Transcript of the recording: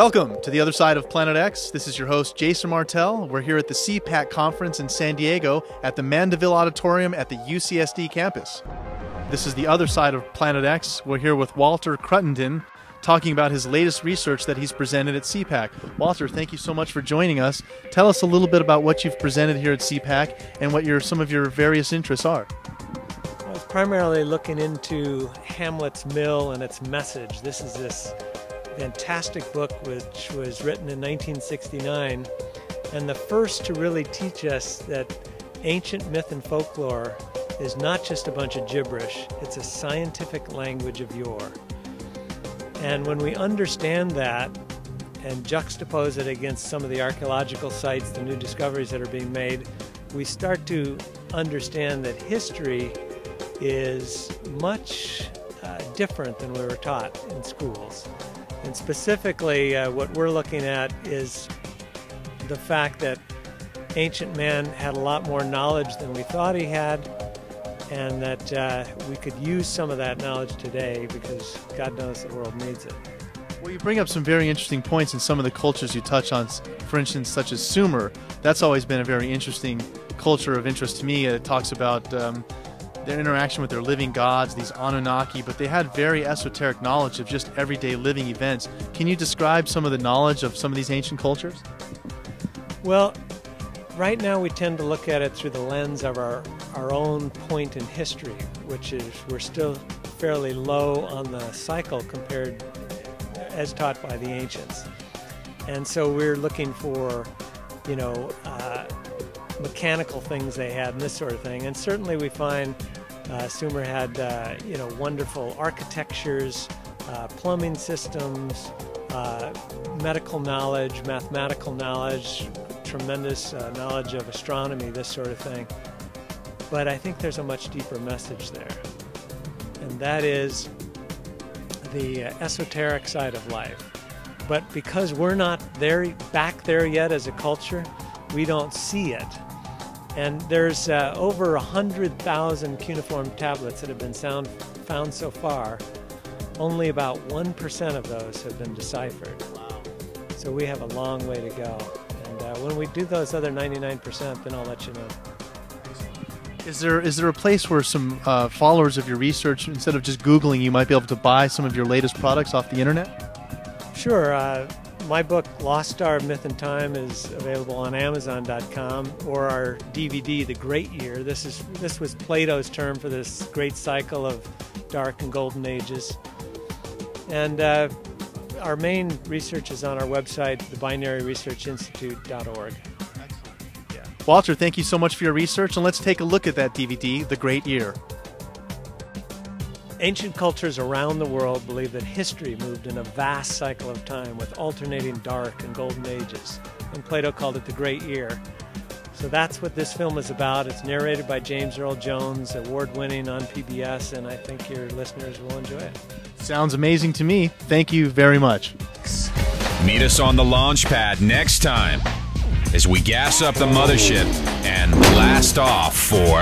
Welcome to the other side of Planet X. This is your host, Jason Martell. We're here at the CPAK conference in San Diego at the Mandeville Auditorium at the UCSD campus. This is the other side of Planet X. We're here with Walter Cruttenden, talking about his latest research that he's presented at CPAK. Walter, thank you so much for joining us. Tell us a little bit about what you've presented here at CPAK and what some of your various interests are. I was primarily looking into Hamlet's Mill and its message. This is this fantastic book which was written in 1969, and the first to really teach us that ancient myth and folklore is not just a bunch of gibberish, it's a scientific language of yore. And when we understand that and juxtapose it against some of the archaeological sites, the new discoveries that are being made, we start to understand that history is much different than we were taught in schools. And specifically, what we're looking at is the fact that ancient man had a lot more knowledge than we thought he had, and that we could use some of that knowledge today because God knows the world needs it. Well, you bring up some very interesting points in some of the cultures you touch on, for instance, such as Sumer. That's always been a very interesting culture of interest to me. It talks about their interaction with their living gods, these Anunnaki, but they had very esoteric knowledge of just everyday living events. Can you describe some of the knowledge of some of these ancient cultures? Well, right now we tend to look at it through the lens of our own point in history, which is we're still fairly low on the cycle compared as taught by the ancients. And so we're looking for, mechanical things they had and this sort of thing. And certainly we find Sumer had, wonderful architectures, plumbing systems, medical knowledge, mathematical knowledge, tremendous knowledge of astronomy, this sort of thing. But I think there's a much deeper message there. And that is the esoteric side of life. But because we're not back there yet as a culture, we don't see it. And there's over 100,000 cuneiform tablets that have been found so far. Only about 1% of those have been deciphered. Wow. So we have a long way to go. And when we do those other 99%, then I'll let you know. Is there a place where some followers of your research, instead of just Googling, you might be able to buy some of your latest products off the internet? Sure. My book, Lost Star of Myth and Time, is available on Amazon.com, or our DVD, The Great Year. This was Plato's term for this great cycle of dark and golden ages. And our main research is on our website, thebinaryresearchinstitute.org. Yeah. Walter, thank you so much for your research, and let's take a look at that DVD, The Great Year. Ancient cultures around the world believe that history moved in a vast cycle of time with alternating dark and golden ages, and Plato called it the Great Year. So that's what this film is about. It's narrated by James Earl Jones, award-winning on PBS, and I think your listeners will enjoy it. Sounds amazing to me. Thank you very much. Meet us on the launch pad next time as we gas up the mothership and blast off for